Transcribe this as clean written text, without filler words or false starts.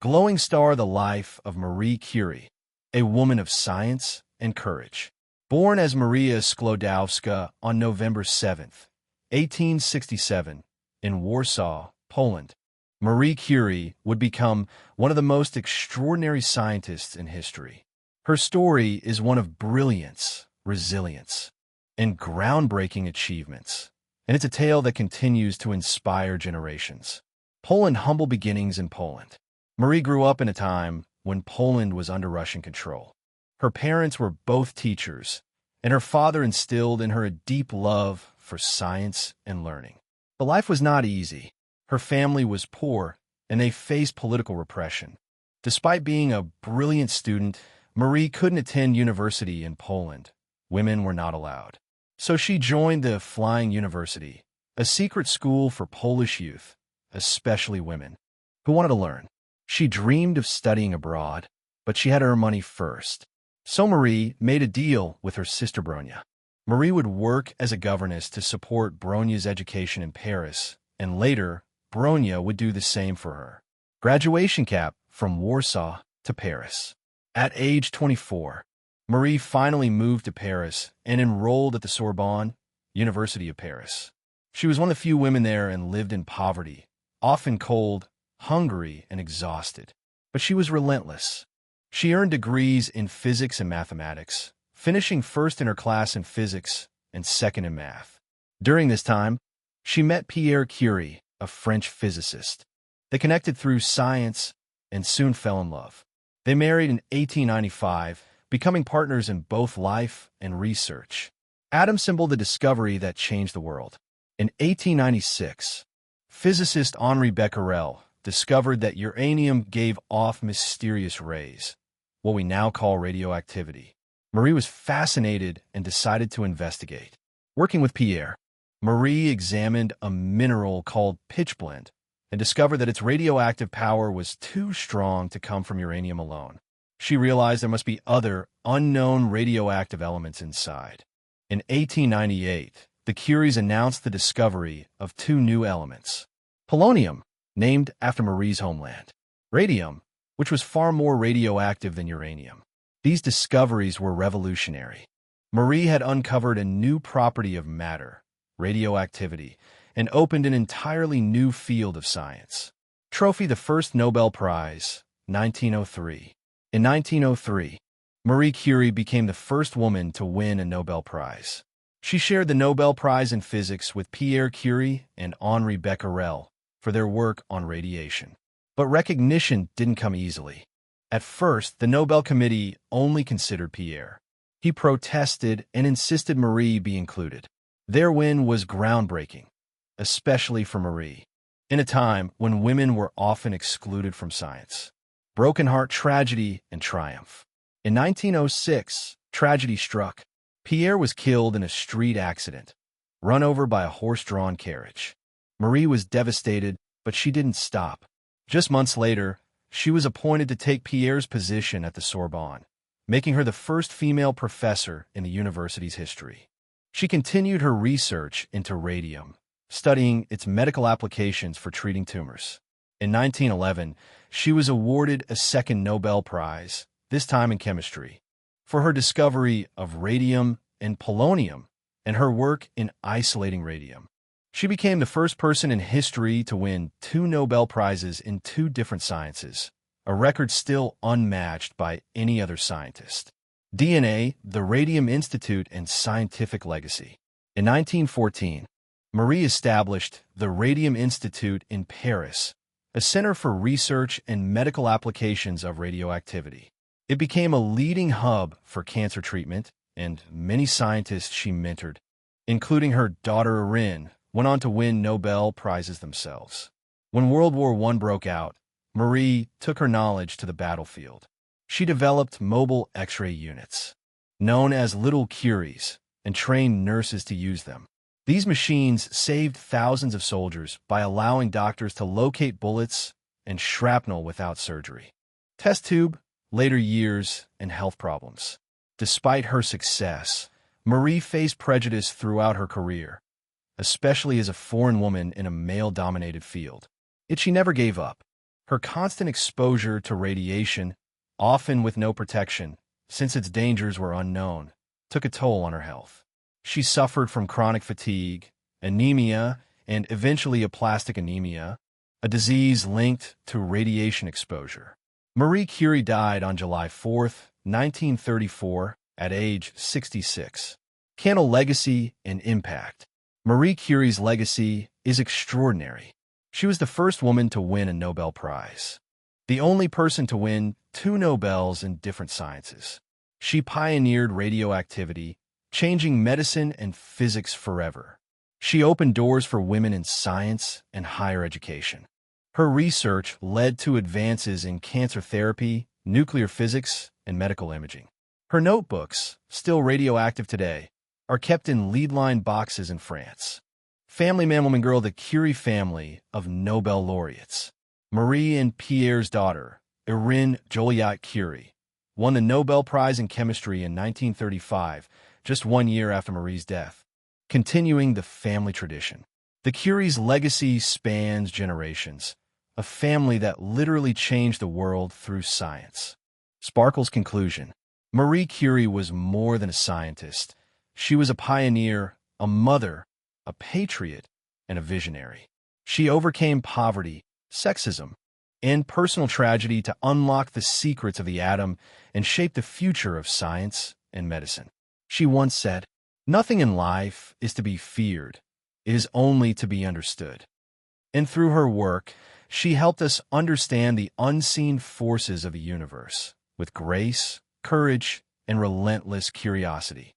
Glowing Star: The Life of Marie Curie, a woman of science and courage. Born as Maria Sklodowska on November 7, 1867, in Warsaw, Poland, Marie Curie would become one of the most extraordinary scientists in history. Her story is one of brilliance, resilience, and groundbreaking achievements, and it's a tale that continues to inspire generations. Poland: Humble beginnings in Poland. Marie grew up in a time when Poland was under Russian control. Her parents were both teachers, and her father instilled in her a deep love for science and learning. But life was not easy. Her family was poor, and they faced political repression. Despite being a brilliant student, Marie couldn't attend university in Poland. Women were not allowed. So she joined the Flying University, a secret school for Polish youth, especially women, who wanted to learn. She dreamed of studying abroad, but she had to earn money first. So Marie made a deal with her sister Bronya. Marie would work as a governess to support Bronya's education in Paris, and later, Bronya would do the same for her. Graduation cap: from Warsaw to Paris. At age 24, Marie finally moved to Paris and enrolled at the Sorbonne, University of Paris. She was one of the few women there and lived in poverty, often cold, hungry, and exhausted. But she was relentless. She earned degrees in physics and mathematics, finishing first in her class in physics and second in math. During this time, she met Pierre Curie, a French physicist. They connected through science and soon fell in love. They married in 1895, becoming partners in both life and research. Atom symbol: the discovery that changed the world. In 1896, physicist Henri Becquerel discovered that uranium gave off mysterious rays, what we now call radioactivity. Marie was fascinated and decided to investigate. Working with Pierre, Marie examined a mineral called pitchblende and discovered that its radioactive power was too strong to come from uranium alone. She realized there must be other, unknown radioactive elements inside. In 1898, the Curies announced the discovery of two new elements: polonium, named after Marie's homeland; radium, which was far more radioactive than uranium. These discoveries were revolutionary. Marie had uncovered a new property of matter, radioactivity, and opened an entirely new field of science. Trophy: the first Nobel Prize, 1903. In 1903, Marie Curie became the first woman to win a Nobel Prize. She shared the Nobel Prize in Physics with Pierre Curie and Henri Becquerel for their work on radiation. But recognition didn't come easily. At first, the Nobel Committee only considered Pierre. He protested and insisted Marie be included. Their win was groundbreaking, especially for Marie, in a time when women were often excluded from science. Broken heart: tragedy and triumph. In 1906, tragedy struck. Pierre was killed in a street accident, run over by a horse-drawn carriage. Marie was devastated, but she didn't stop. Just months later, she was appointed to take Pierre's position at the Sorbonne, making her the first female professor in the university's history. She continued her research into radium, studying its medical applications for treating tumors. In 1911, she was awarded a second Nobel Prize, this time in chemistry, for her discovery of radium and polonium and her work in isolating radium. She became the first person in history to win 2 Nobel Prizes in 2 different sciences, a record still unmatched by any other scientist. DNA, the Radium Institute, and Scientific Legacy. In 1914, Marie established the Radium Institute in Paris, a center for research and medical applications of radioactivity. It became a leading hub for cancer treatment, and many scientists she mentored, including her daughter Irene, went on to win Nobel Prizes themselves. When World War I broke out, Marie took her knowledge to the battlefield. She developed mobile X-ray units, known as Little Curies, and trained nurses to use them. These machines saved thousands of soldiers by allowing doctors to locate bullets and shrapnel without surgery. Test tube, later years, and health problems. Despite her success, Marie faced prejudice throughout her career, especially as a foreign woman in a male-dominated field. Yet she never gave up. Her constant exposure to radiation, often with no protection, since its dangers were unknown, took a toll on her health. She suffered from chronic fatigue, anemia, and eventually aplastic anemia, a disease linked to radiation exposure. Marie Curie died on July 4, 1934, at age 66. Candle legacy and impact. Marie Curie's legacy is extraordinary. She was the first woman to win a Nobel Prize, the only person to win 2 Nobels in different sciences. She pioneered radioactivity, changing medicine and physics forever. She opened doors for women in science and higher education. Her research led to advances in cancer therapy, nuclear physics, and medical imaging. Her notebooks, still radioactive today, are kept in lead-lined boxes in France. Family man, girl, the Curie family of Nobel laureates. Marie and Pierre's daughter, Irene Joliot Curie, won the Nobel Prize in Chemistry in 1935, just 1 year after Marie's death, continuing the family tradition. The Curie's legacy spans generations, a family that literally changed the world through science. Sparkle's conclusion. Marie Curie was more than a scientist. She was a pioneer, a mother, a patriot, and a visionary. She overcame poverty, sexism, and personal tragedy to unlock the secrets of the atom and shape the future of science and medicine. She once said, "Nothing in life is to be feared. It is only to be understood." And through her work, she helped us understand the unseen forces of the universe with grace, courage, and relentless curiosity.